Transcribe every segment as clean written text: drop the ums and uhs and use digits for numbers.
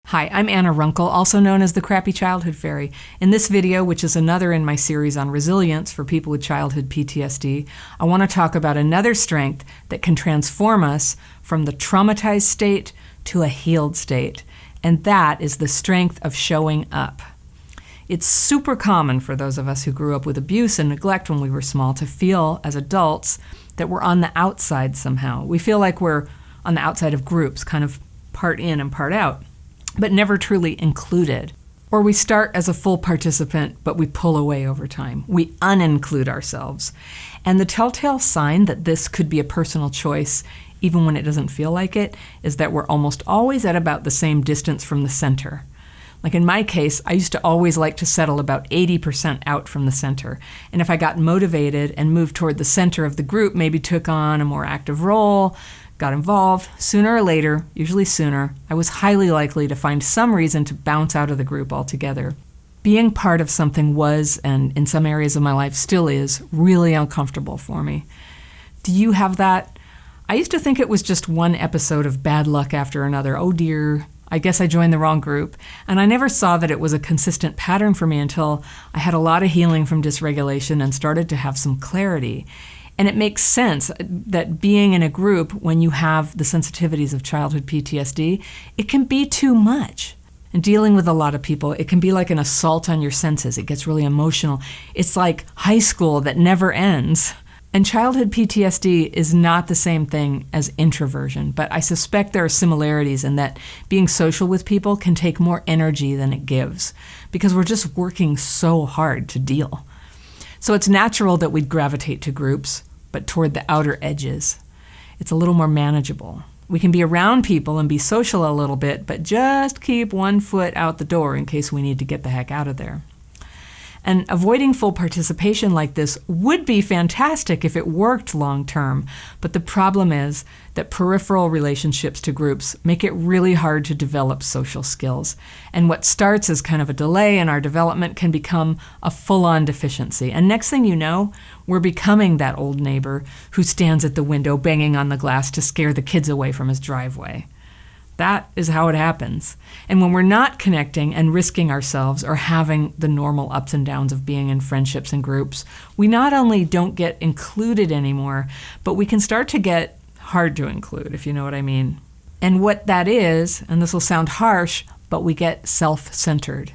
Hi, I'm Anna Runkle, also known as the Crappy Childhood Fairy. In this video, which is another in my series on resilience for people with childhood PTSD, I want to talk about another strength that can transform us from the traumatized state to a healed state, and that is the strength of showing up. It's super common for those of us who grew up with abuse and neglect when we were small to feel, as adults, that we're on the outside somehow. We feel like we're on the outside of groups, kind of part in and part out, but never truly included. Or we start as a full participant, but we pull away over time. We uninclude ourselves. And the telltale sign that this could be a personal choice, even when it doesn't feel like it, is that we're almost always at about the same distance from the center. Like in my case, I used to always like to settle about 80% out from the center. And if I got motivated and moved toward the center of the group, maybe took on a more active role, got involved, sooner or later, usually sooner, I was highly likely to find some reason to bounce out of the group altogether. Being part of something was, and in some areas of my life still is, really uncomfortable for me. Do you have that? I used to think it was just one episode of bad luck after another. Oh dear, I guess I joined the wrong group. And I never saw that it was a consistent pattern for me until I had a lot of healing from dysregulation and started to have some clarity. And it makes sense that being in a group when you have the sensitivities of childhood PTSD, it can be too much. And dealing with a lot of people, it can be like an assault on your senses. It gets really emotional. It's like high school that never ends. And childhood PTSD is not the same thing as introversion, but I suspect there are similarities in that being social with people can take more energy than it gives because we're just working so hard to deal. So it's natural that we'd gravitate to groups, but toward the outer edges. It's a little more manageable. We can be around people and be social a little bit, but just keep one foot out the door in case we need to get the heck out of there. And avoiding full participation like this would be fantastic if it worked long term, but the problem is that peripheral relationships to groups make it really hard to develop social skills. And what starts as kind of a delay in our development can become a full-on deficiency. And next thing you know, we're becoming that old neighbor who stands at the window banging on the glass to scare the kids away from his driveway. That is how it happens. And when we're not connecting and risking ourselves or having the normal ups and downs of being in friendships and groups, we not only don't get included anymore, but we can start to get hard to include, if you know what I mean. And what that is, and this will sound harsh, but we get self-centered.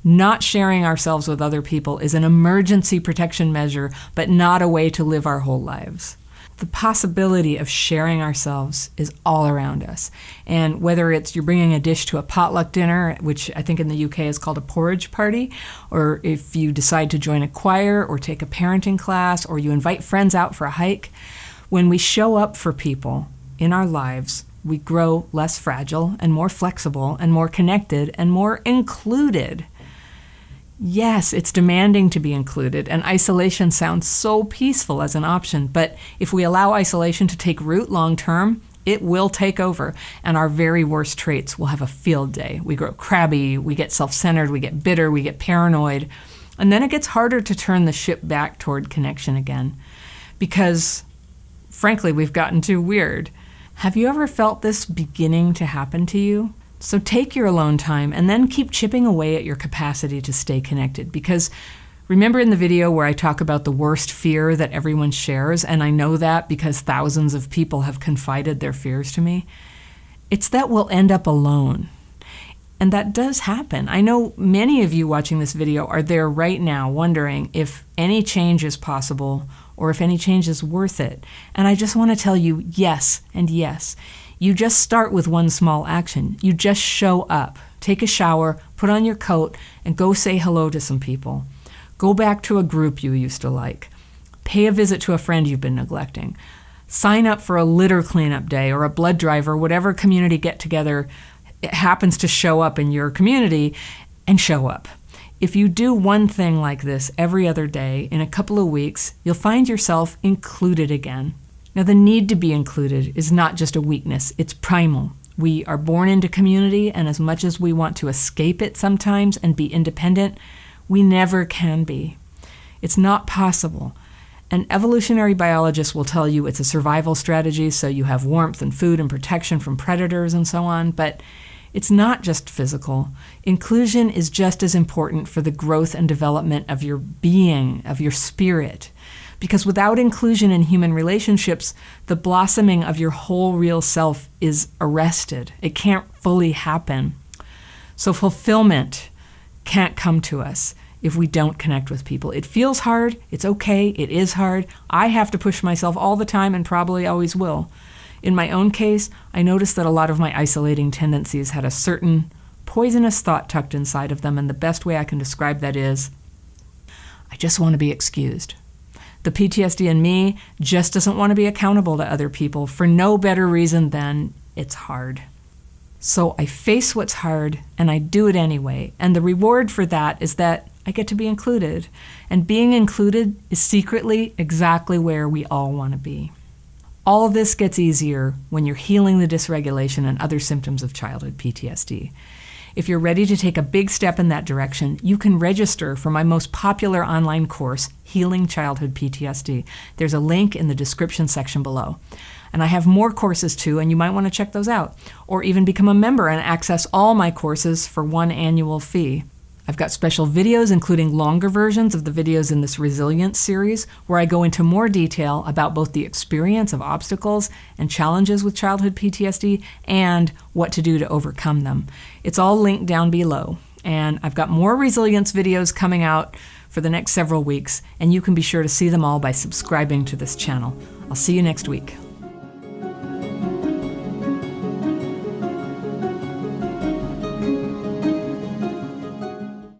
Not sharing ourselves with other people is an emergency protection measure, but not a way to live our whole lives. The possibility of sharing ourselves is all around us. And whether it's you're bringing a dish to a potluck dinner, which I think in the UK is called a porridge party, or if you decide to join a choir or take a parenting class, or you invite friends out for a hike, when we show up for people in our lives, we grow less fragile and more flexible and more connected and more included. Yes, it's demanding to be included, and isolation sounds so peaceful as an option, but if we allow isolation to take root long term, it will take over, and our very worst traits will have a field day. We grow crabby, we get self-centered, we get bitter, we get paranoid, and then it gets harder to turn the ship back toward connection again, because, frankly, we've gotten too weird. Have you ever felt this beginning to happen to you? So take your alone time and then keep chipping away at your capacity to stay connected. Because remember in the video where I talk about the worst fear that everyone shares, and I know that because thousands of people have confided their fears to me? It's that we'll end up alone. And that does happen. I know many of you watching this video are there right now wondering if any change is possible or if any change is worth it. And I just want to tell you yes and yes. You just start with one small action. You just show up. Take a shower, put on your coat, and go say hello to some people. Go back to a group you used to like. Pay a visit to a friend you've been neglecting. Sign up for a litter cleanup day or a blood drive or whatever community get-together happens to show up in your community, and show up. If you do one thing like this every other day, in a couple of weeks, you'll find yourself included again. Now, the need to be included is not just a weakness, it's primal. We are born into community, and as much as we want to escape it sometimes and be independent, we never can be. It's not possible. And evolutionary biologists will tell you it's a survival strategy, so you have warmth and food and protection from predators and so on, but It's not just physical. Inclusion is just as important for the growth and development of your being, of your spirit. Because without inclusion in human relationships, the blossoming of your whole real self is arrested. It can't fully happen. So fulfillment can't come to us if we don't connect with people. It feels hard. It's okay. It is hard. I have to push myself all the time and probably always will. In my own case, I noticed that a lot of my isolating tendencies had a certain poisonous thought tucked inside of them, and the best way I can describe that is, I just want to be excused. The PTSD in me just doesn't want to be accountable to other people for no better reason than it's hard. So I face what's hard and I do it anyway. And the reward for that is that I get to be included. And being included is secretly exactly where we all want to be. All this gets easier when you're healing the dysregulation and other symptoms of childhood PTSD. If you're ready to take a big step in that direction, you can register for my most popular online course, Healing Childhood PTSD. There's a link in the description section below. And I have more courses too, and you might want to check those out. Or even become a member and access all my courses for one annual fee. I've got special videos, including longer versions of the videos in this Resilience series, where I go into more detail about both the experience of obstacles and challenges with childhood PTSD and what to do to overcome them. It's all linked down below. And I've got more Resilience videos coming out for the next several weeks, and you can be sure to see them all by subscribing to this channel. I'll see you next week.